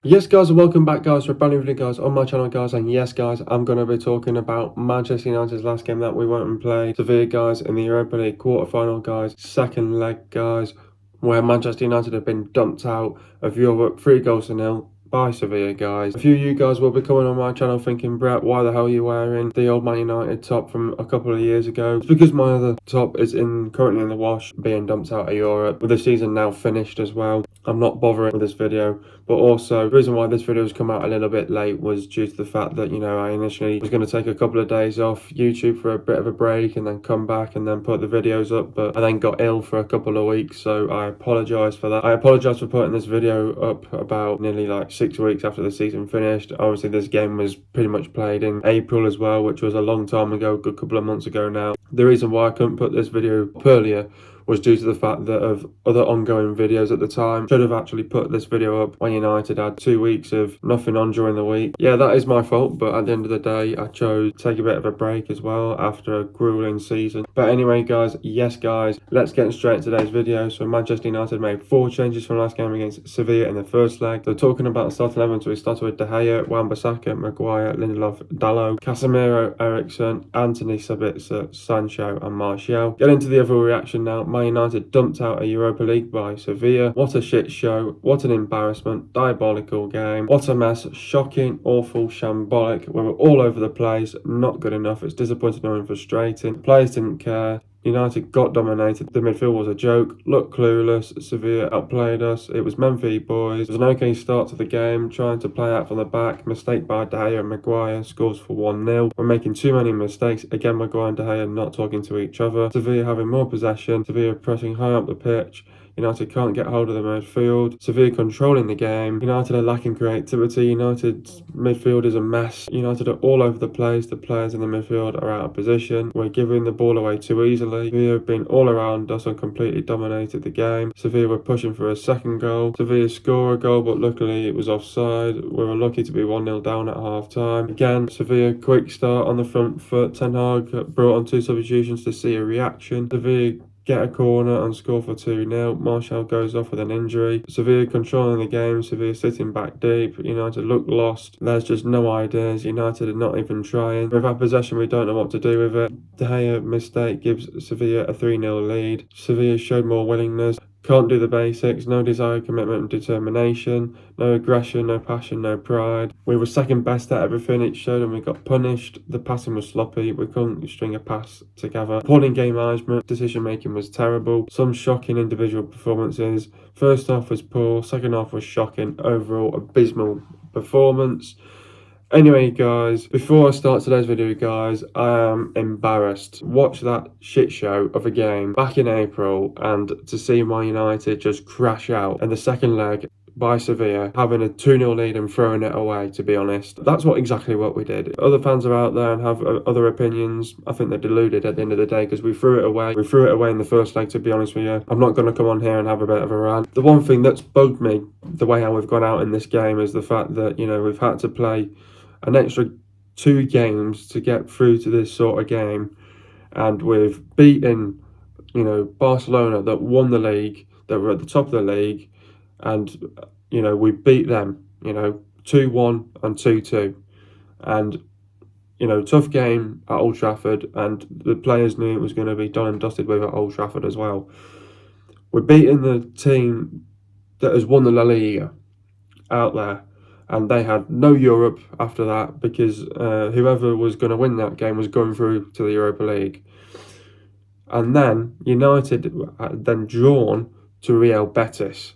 Yes guys, and welcome back guys to a brand new video guys on my channel guys. And yes guys, I'm going to be talking about Manchester United's last game that we went and played Sevilla guys in the Europa League quarter-final guys, second leg guys, where Manchester United have been dumped out of Europe 3-0 by Sevilla guys. A few of you guys will be coming on my channel thinking, Brett, why the hell are you wearing the old Man United top from a couple of years ago? It's because my other top is currently in the wash, being dumped out of Europe, with the season now finished as well. I'm not bothering with this video, but also the reason why this video has come out a little bit late was due to the fact that, you know, I initially was going to take a couple of days off YouTube for a bit of a break and then come back and then put the videos up, but I then got ill for a couple of weeks, so I apologise for that. I apologise for putting this video up about nearly like 6 weeks after the season finished. Obviously this game was pretty much played in April as well, which was a long time ago, a good couple of months ago now. The reason why I couldn't put this video up earlier was due to the fact that of other ongoing videos at the time. Should have actually put this video up when United had 2 weeks of nothing on during the week. Yeah, that is my fault, but at the end of the day, I chose to take a bit of a break as well after a grueling season. But anyway, guys, yes, guys, let's get straight into today's video. So Manchester United made 4 changes from last game against Sevilla in the first leg. So talking about the starting 11, so we started with De Gea, Wan-Bissaka, Maguire, Lindelof, Dalot, Casemiro, Eriksen, Anthony, Sabitzer, Sancho and Martial. Get into the other reaction now. Man United dumped out a Europa League by Sevilla. What a shit show. What an embarrassment. Diabolical game. What a mess. Shocking, awful, shambolic. We were all over the place. Not good enough. It's disappointing and frustrating. Players didn't care. United got dominated. The midfield was a joke. Looked clueless. Sevilla outplayed us. It was men v boys. It was an okay start to the game. Trying to play out from the back. Mistake by De Gea and Maguire. Scores for 1-0. We're making too many mistakes. Again, Maguire and De Gea not talking to each other. Sevilla having more possession. Sevilla pressing high up the pitch. United can't get hold of the midfield. Sevilla controlling the game. United are lacking creativity. United's midfield is a mess. United are all over the place. The players in the midfield are out of position. We're giving the ball away too easily. Sevilla have been all around us and completely dominated the game. Sevilla were pushing for a second goal. Sevilla score a goal, but luckily it was offside. We were lucky to be 1-0 down at half time. Again, Sevilla quick start on the front foot. Ten Hag brought on 2 substitutions to see a reaction. Sevilla get a corner and score for 2-0. Martial goes off with an injury. Sevilla controlling the game. Sevilla sitting back deep. United look lost. There's just no ideas. United are not even trying. With our possession, we don't know what to do with it. De Gea mistake gives Sevilla a 3-0 lead. Sevilla showed more willingness. Can't do the basics, no desire, commitment and determination, no aggression, no passion, no pride. We were second best at everything. It showed and we got punished. The passing was sloppy. We couldn't string a pass together. Appalling game management. Decision making was terrible. Some shocking individual performances. First half was poor. Second half was shocking. Overall, abysmal performance. Anyway guys, before I start today's video guys, I am embarrassed. Watch that shit show of a game back in April and to see Man United just crash out in the second leg by Sevilla, having a 2-0 lead and throwing it away, to be honest. That's exactly what we did. Other fans are out there and have other opinions. I think they're deluded at the end of the day because we threw it away. We threw it away in the first leg, to be honest with you. I'm not going to come on here and have a bit of a rant. The one thing that's bugged me, the way how we've gone out in this game, is the fact that, you know, we've had to play an extra 2 games to get through to this sort of game, and we've beaten, you know, Barcelona that won the league, that were at the top of the league, and, you know, we beat them, you know, 2-1 and 2-2, and, you know, tough game at Old Trafford, and the players knew it was going to be done and dusted with at Old Trafford as well. We're beating the team that has won the La Liga out there, and they had no Europe after that because whoever was going to win that game was going through to the Europa League. And then United then drawn to Real Betis,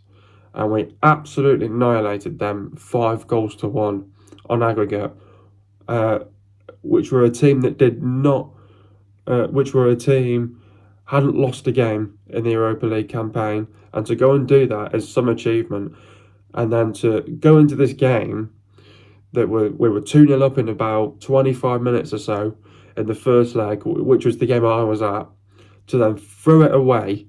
and we absolutely annihilated them 5-1 on aggregate, which were a team that did not, hadn't lost a game in the Europa League campaign, and to go and do that is some achievement. And then to go into this game that we were 2-0 up in about 25 minutes or so in the first leg, which was the game I was at, to then throw it away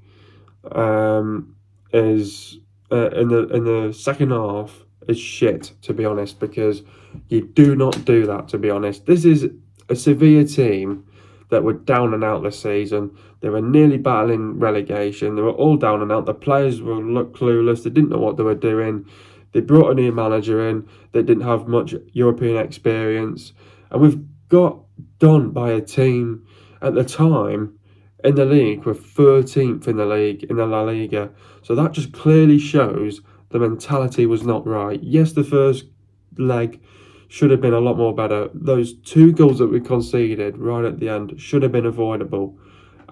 is in the second half is shit, to be honest, because you do not do that, to be honest. This is a Sevilla team that were down and out this season. They were nearly battling relegation. They were all down and out. The players looked clueless. They didn't know what they were doing. They brought a new manager in that didn't have much European experience, and we've got done by a team at the time in the league. We're 13th in the league in the La Liga, so that just clearly shows the mentality was not right. Yes, the first leg should have been a lot more better. Those 2 goals that we conceded right at the end should have been avoidable,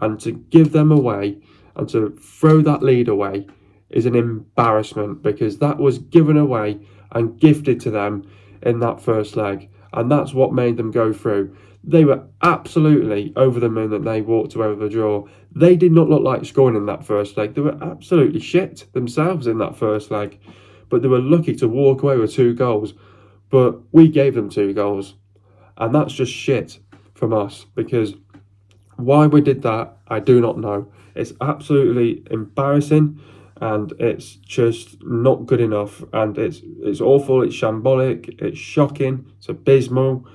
and to give them away and to throw that lead away is an embarrassment, because that was given away and gifted to them in that first leg, and that's what made them go through. They were absolutely over the moon that they walked away with a draw. They did not look like scoring in that first leg. They were absolutely shit themselves in that first leg, but they were lucky to walk away with 2 goals. But we gave them 2 goals, and that's just shit from us, because why we did that, I do not know. It's absolutely embarrassing, and it's just not good enough, and it's awful, it's shambolic, it's shocking, it's abysmal.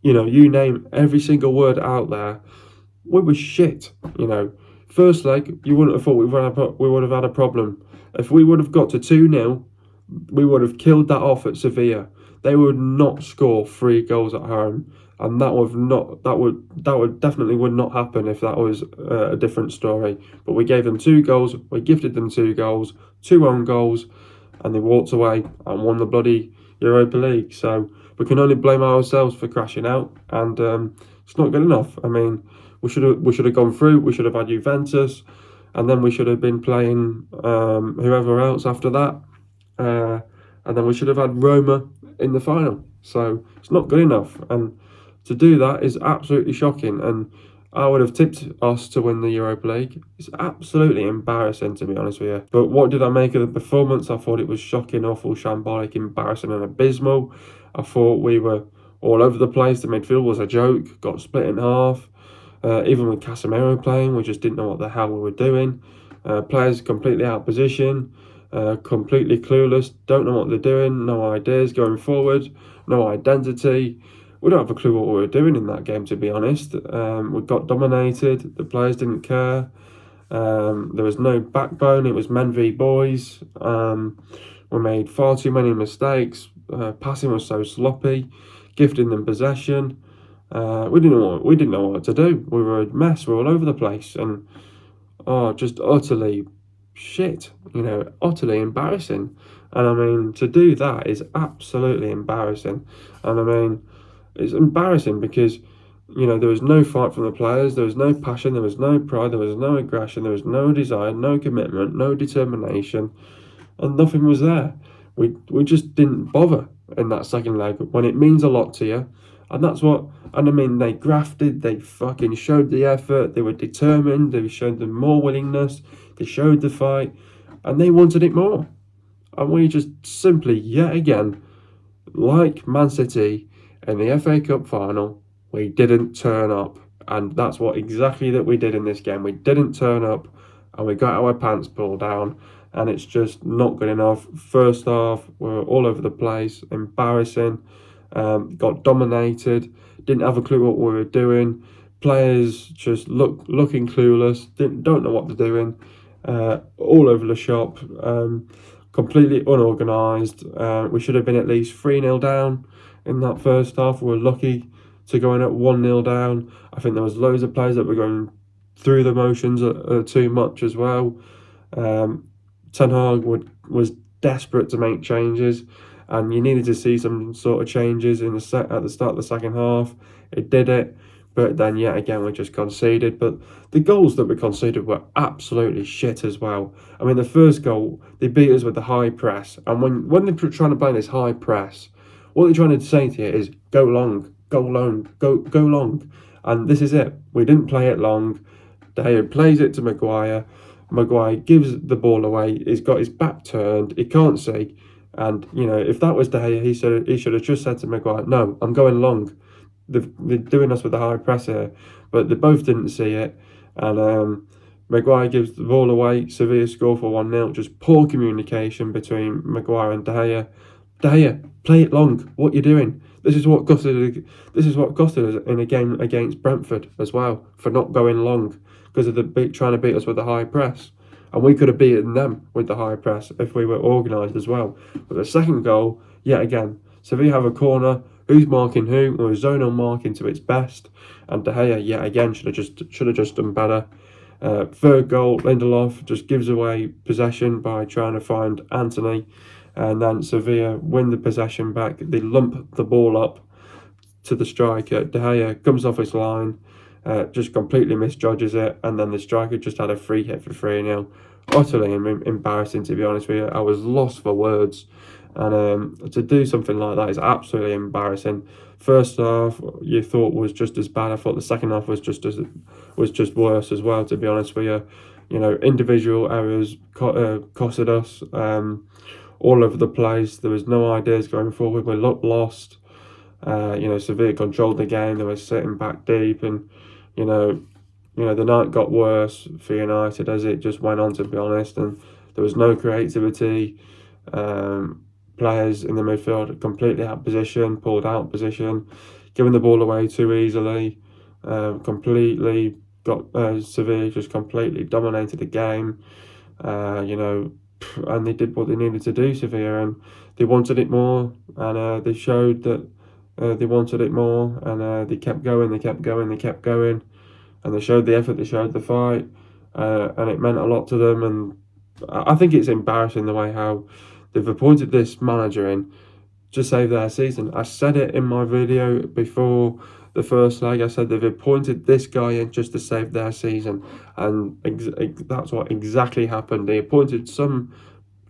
You name every single word out there. We were shit. First leg, you wouldn't have thought we would have had a problem. If we would have got to 2-0, we would have killed that off at Sevilla. They would not score 3 goals at home, and that would definitely would not happen if that was a different story. But we gave them 2 goals, we gifted them 2 goals, 2 own goals, and they walked away and won the bloody Europa League. So we can only blame ourselves for crashing out, and it's not good enough. I mean, we should have gone through. We should have had Juventus, and then we should have been playing whoever else after that. And then we should have had Roma in the final. So it's not good enough, and to do that is absolutely shocking. And I would have tipped us to win the Europa League. It's absolutely embarrassing, to be honest with you. But what did I make of the performance? I thought it was shocking, awful, shambolic, embarrassing and abysmal. I thought we were all over the place. The midfield was a joke, got split in half. Even with Casemiro playing, we just didn't know what the hell we were doing. Players completely out of position, completely clueless, don't know what they're doing, no ideas going forward, no identity. We don't have a clue what we were doing in that game, to be honest. We got dominated, the players didn't care. There was no backbone, it was men v boys. We made far too many mistakes. Passing was so sloppy, gifting them possession. We didn't know what to do. We were a mess. We were all over the place, and just utterly shit. Utterly embarrassing. And I mean, to do that is absolutely embarrassing. And I mean, it's embarrassing because there was no fight from the players. There was no passion. There was no pride. There was no aggression. There was no desire. No commitment. No determination, and nothing was there. We just didn't bother in that second leg when it means a lot to you. And I mean, they grafted, they fucking showed the effort, they were determined, they showed the more willingness, they showed the fight, and they wanted it more. And we just simply, yet again, like Man City in the FA Cup final, we didn't turn up. And that's what exactly that we did in this game. We didn't turn up, and we got our pants pulled down, and it's just not good enough. First half, we were all over the place, embarrassing. Got dominated, didn't have a clue what we were doing. Players just looking clueless, don't know what they're doing. All over the shop, completely unorganised. We should have been at least 3-0 down in that first half. We were lucky to go in at 1-0 down. I think there was loads of players that were going through the motions too much as well. Ten Hag was desperate to make changes, and you needed to see some sort of changes at the start of the second half. It did it, but then yet again we just conceded. But the goals that we conceded were absolutely shit as well. I mean, the first goal, they beat us with the high press, and when they're trying to play this high press, what they're trying to say to you is go long, go long, go long. And this is it. We didn't play it long. De Gea plays it to Maguire. Maguire gives the ball away. He's got his back turned. He can't see. And, if that was De Gea, he should have just said to Maguire, no, I'm going long. They're doing us with the high press here. But they both didn't see it. And Maguire gives the ball away. Sevilla score for 1-0. Just poor communication between Maguire and De Gea. De Gea, play it long. What you doing? This is what cost us in a game against Brentford as well, for not going long, because of trying to beat us with the high press. and we could have beaten them with the high press if we were organised as well. But the second goal, yet again, Sevilla have a corner. Who's marking who? Or zonal marking to its best, and De Gea yet again should have just done better. Third goal, Lindelof just gives away possession by trying to find Anthony, and then Sevilla win the possession back. They lump the ball up to the striker. De Gea comes off his line, just completely misjudges it, and then the striker just had a free hit for 3-0. Utterly embarrassing, to be honest with you. I was lost for words, and to do something like that is absolutely embarrassing. First half you thought was just as bad. I thought the second half was just worse as well, to be honest with you. You know, individual errors costed us all over the place. There was no ideas going forward. We looked lost. Sevilla controlled the game. They were sitting back deep, and the night got worse for United as it just went on, to be honest. And there was no creativity. Players in the midfield completely out of position, pulled out of position, giving the ball away too easily. Completely got Sevilla just completely dominated the game. And they did what they needed to do, Sevilla, and they wanted it more, and they showed that they wanted it more, and they kept going, and they showed the effort, they showed the fight, and it meant a lot to them. And I think it's embarrassing the way how they've appointed this manager in to save their season. I said it in my video before the first leg. I said they've appointed this guy in just to save their season, and that's what exactly happened. They appointed some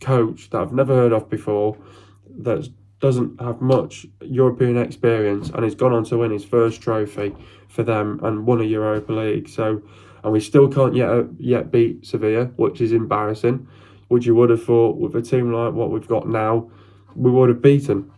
coach that I've never heard of before, that doesn't have much European experience, and he's gone on to win his first trophy for them and won a Europa League. So, and we still can't yet beat Sevilla, which is embarrassing. Which you would have thought with a team like what we've got now, we would have beaten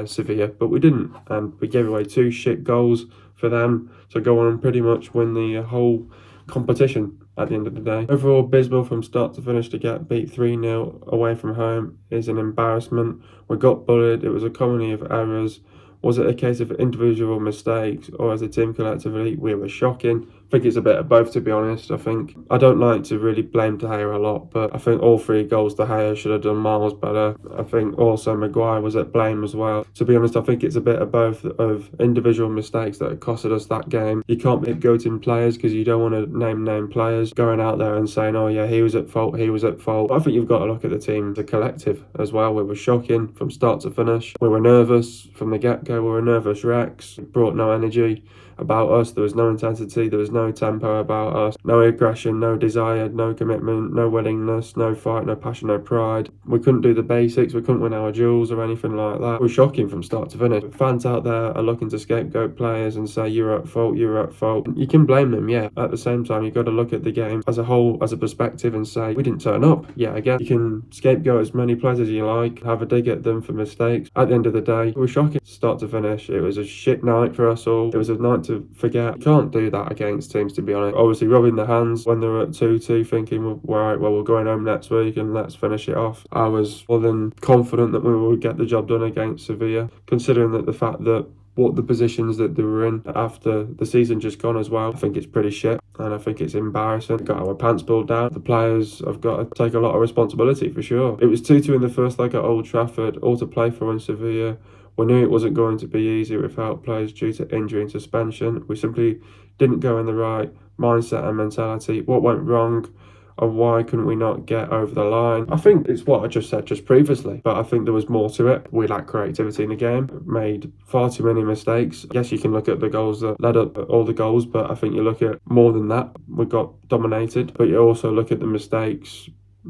Sevilla, but we didn't, and we gave away 2 shit goals for them to go on and pretty much win the whole competition at the end of the day. Overall, abysmal from start to finish. To get beat 3-0 away from home is an embarrassment. We got bullied. It was a comedy of errors. Was it a case of individual mistakes, or as a team collectively we were shocking? I think it's a bit of both, to be honest. I don't like to really blame De Gea a lot, but I think all 3 goals De Gea should have done miles better. I think also Maguire was at blame as well. To be honest, I think it's a bit of both, of individual mistakes that have costed us that game. You can't be goating players because you don't want to name players, going out there and saying, oh yeah, he was at fault. But I think you've got to look at the team, the collective as well. We were shocking from start to finish. We were nervous from the get-go. We were nervous wrecks. It brought no energy about us. There was no intensity, there was no tempo about us, no aggression, no desire, no commitment, no willingness, no fight, no passion, no pride. We couldn't do the basics, we couldn't win our duels or anything like that. It was shocking from start to finish. Fans out there are looking to scapegoat players and say you're at fault. You can blame them, yeah. At the same time, you've got to look at the game as a whole, as a perspective, and say we didn't turn up. Yeah, again, you can scapegoat as many players as you like, have a dig at them for mistakes. At the end of the day, it was shocking start to finish. It was a shit night for us all. It was a night to forget. You can't do that against teams, to be honest. Obviously rubbing their hands when they're at 2-2, thinking, right, well, we're going home next week and let's finish it off. I was more than confident that we would get the job done against Sevilla, considering that the fact that what the positions that they were in after the season just gone as well. I think it's pretty shit, and I think it's embarrassing. We've got our pants pulled down. The players have got to take a lot of responsibility for sure. It was 2-2 in the first leg at Old Trafford, all to play for in Sevilla. We knew it wasn't going to be easy without players due to injury and suspension. We simply didn't go in the right mindset and mentality. What went wrong, and why couldn't we not get over the line? I think it's what I just said just previously, but I think there was more to it. We lacked creativity in the game, made far too many mistakes. Yes, you can look at the goals that led up all the goals, but I think you look at more than that. We got dominated, but you also look at the mistakes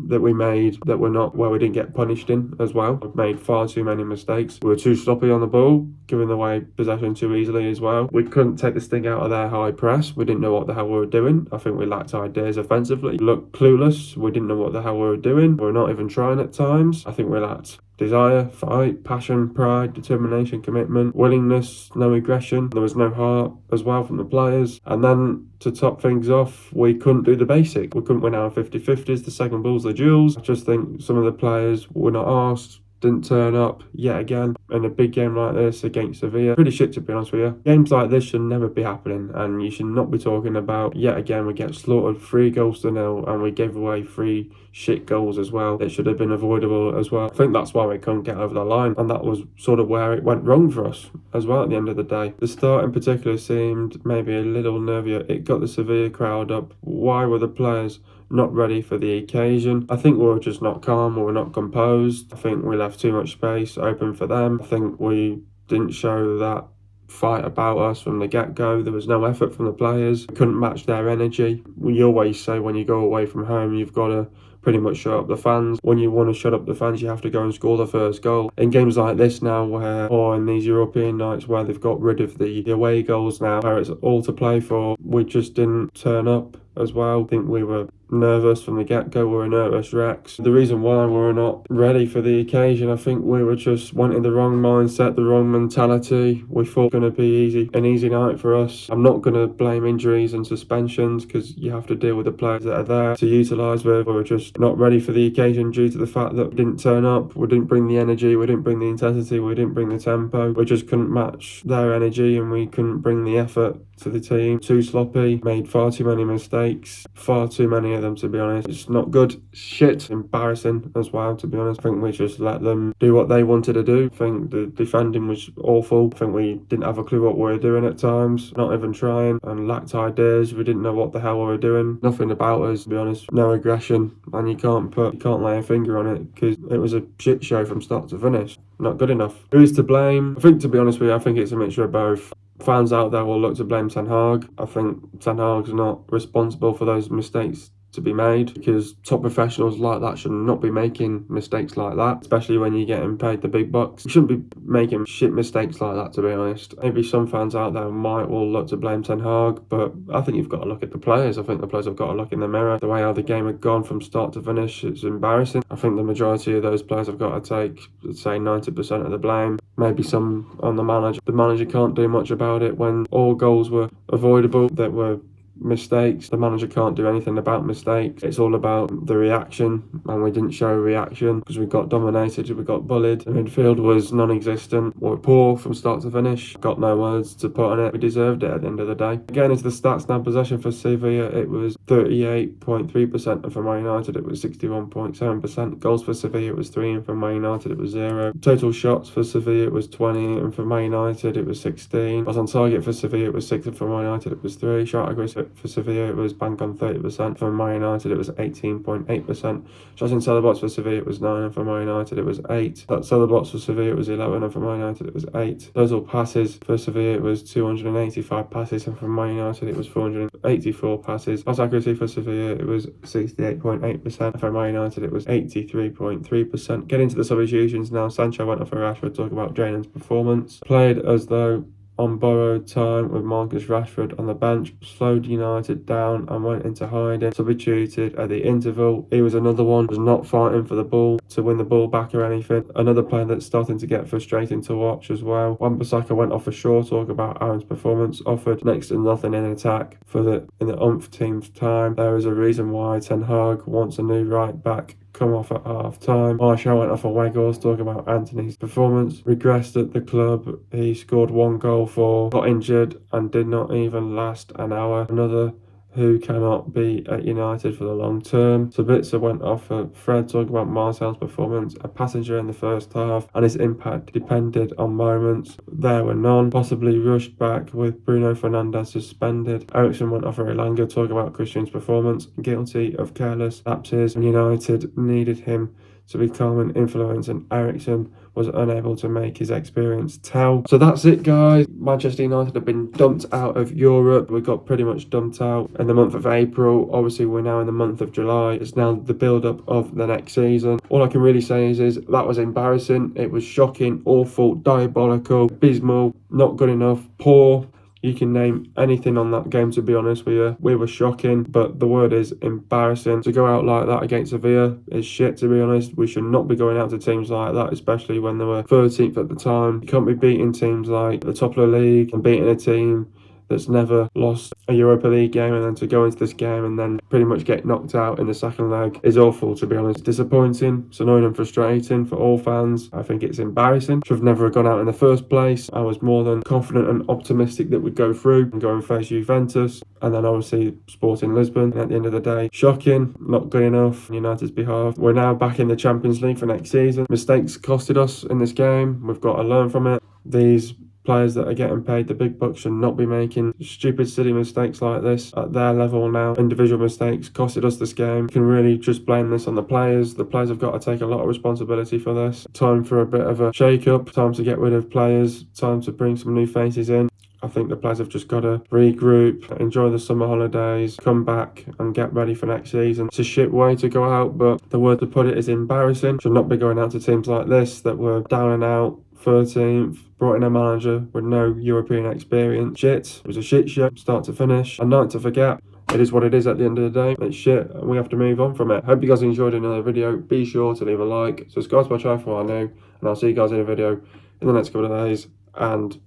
that we made that were not where we didn't get punished in as well. We've made far too many mistakes. We were too sloppy on the ball, giving away possession too easily as well. We couldn't take the sting out of their high press. We didn't know what the hell we were doing. I think we lacked ideas offensively. Looked clueless. We didn't know what the hell we were doing. We were not even trying at times. I think we lacked desire, fight, passion, pride, determination, commitment, willingness, no aggression. There was no heart as well from the players. And then to top things off, we couldn't do the basic. We couldn't win our 50-50s, the second balls, the duels. I just think some of the players were not asked didn't turn up yet again in a big game like this against Sevilla. Pretty shit, to be honest with you. Games like this should never be happening, and you should not be talking about yet again we get slaughtered 3-0 and we gave away 3 shit goals as well. It should have been avoidable as well. I think that's why we couldn't get over the line, and that was sort of where it went wrong for us as well at the end of the day. The start in particular seemed maybe a little nervier. It got the Sevilla crowd up. Why were the players not ready for the occasion? I think we were just not calm, we were not composed. I think we left too much space open for them. I think we didn't show that fight about us from the get-go. There was no effort from the players. We couldn't match their energy. We always say when you go away from home, you've got to pretty much shut up the fans. When you want to shut up the fans, you have to go and score the first goal. In games like this now, or in these European nights where they've got rid of the away goals now, where it's all to play for, we just didn't turn up as well. I think we were nervous from the get-go. We were nervous wrecks. The reason why we were not ready for the occasion, I think we were just wanting the wrong mindset, the wrong mentality. We thought it was going to be an easy night for us. I'm not going to blame injuries and suspensions because you have to deal with the players that are there to utilise with. We were just not ready for the occasion due to the fact that we didn't turn up, we didn't bring the energy, we didn't bring the intensity, we didn't bring the tempo. We just couldn't match their energy and we couldn't bring the effort to the team. Too sloppy, made far too many mistakes, far too many of them, to be honest. It's not good. Shit, embarrassing as well, to be honest. I think we just let them do what they wanted to do. I think the defending was awful. I think we didn't have a clue what we were doing at times, not even trying, and lacked ideas. We didn't know what the hell we were doing. Nothing about us, to be honest. No aggression, and you can't lay a finger on it because it was a shit show from start to finish. Not good enough. Who is to blame? I think, to be honest with you, I think it's a mixture of both. Fans out there will look to blame Ten Hag. I think Ten Hag's not responsible for those mistakes to be made because top professionals like that should not be making mistakes like that, especially when you're getting paid the big bucks. You shouldn't be making shit mistakes like that, to be honest. Maybe some fans out there might all look to blame Ten Hag, but I think you've got to look at the players. I think the players have got to look in the mirror. The way how the game had gone from start to finish, it's embarrassing. I think the majority of those players have got to take, let's say, 90% of the blame. Maybe some on the manager. The manager can't do much about it when all goals were avoidable, that were mistakes. The manager can't do anything about mistakes. It's all about the reaction, and we didn't show a reaction because we got dominated, we got bullied. The midfield was non-existent. We were poor from start to finish. Got no words to put on it. We deserved it at the end of the day. Again, into the stats now, possession for Sevilla, it was 38.3%, and for Man United it was 61.7%. Goals for Sevilla it was 3, and for Man United it was 0. Total shots for Sevilla it was 20, and for Man United it was 16. Was on target for Sevilla it was 6, and for Man United it was 3. Shot accuracy for Sevilla it was bang on 30%. For Man United it was 18.8%. Shots inside the box for Sevilla it was 9, and for Man United it was 8. Outside the box for Sevilla it was 11, and for Man United it was 8. Total passes for Sevilla it was 285 passes, and for Man United it was 484 passes. Pass accuracy for Sevilla it was 68.8%, and for Man United it was 83.3%. Getting to the substitutions now, Sancho went off for Rashford. Talk about draining performance. Played as though on borrowed time with Marcus Rashford on the bench, slowed United down and went into hiding. Substituted at the interval. He was another one, was not fighting for the ball to win the ball back or anything. Another player that's starting to get frustrating to watch as well. Wan-Bissaka went off for sure. Talk about Aaron's performance. Offered next to nothing in attack in the umpteenth time. There is a reason why Ten Hag wants a new right back. Come off at half time. Martial went off for Weghorst. Talking about Anthony's performance. Regressed at the club. He scored 1 goal for, got injured and did not even last an hour. Another who cannot be at United for the long term. Sabitzer went off for Fred. Talking about Marcel's performance. A passenger in the first half, and his impact depended on moments. There were none. Possibly rushed back with Bruno Fernandes suspended. Ericsson went off for Elanga. Talking about Christian's performance. Guilty of careless lapses, and United needed him to be calm and influence, and Ericsson was unable to make his experience tell. So that's it, guys. Manchester United have been dumped out of Europe. We got pretty much dumped out in the month of April. Obviously, we're now in the month of July. It's now the build-up of the next season. All I can really say is that was embarrassing. It was shocking, awful, diabolical, abysmal, not good enough, poor. You can name anything on that game, to be honest with you. We were shocking, but the word is embarrassing. To go out like that against Sevilla is shit, to be honest. We should not be going out to teams like that, especially when they were 13th at the time. You can't be beating teams like the top of the league and beating a team that's never lost a Europa League game, and then to go into this game and then pretty much get knocked out in the second leg is awful, to be honest. Disappointing, it's annoying and frustrating for all fans. I think it's embarrassing. Should have never gone out in the first place. I was more than confident and optimistic that we'd go through and go and face Juventus, and then obviously Sporting Lisbon. And at the end of the day, shocking, not good enough on United's behalf. We're now back in the Champions League for next season. Mistakes costed us in this game. We've got to learn from it. These players that are getting paid the big bucks should not be making stupid, silly mistakes like this at their level now. Individual mistakes costed us this game. You can really just blame this on the players. The players have got to take a lot of responsibility for this. Time for a bit of a shake-up. Time to get rid of players. Time to bring some new faces in. I think the players have just got to regroup, enjoy the summer holidays, come back and get ready for next season. It's a shit way to go out, but the word to put it is embarrassing. Should not be going out to teams like this that were down and out, 13th, brought in a manager with no European experience. Shit. It was a shit show, start to finish. A night to forget. It is what it is at the end of the day. It's shit, and we have to move on from it. Hope you guys enjoyed another video. Be sure to leave a like, subscribe to my channel for what I know, and I'll see you guys in a video in the next couple of days, and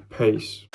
peace.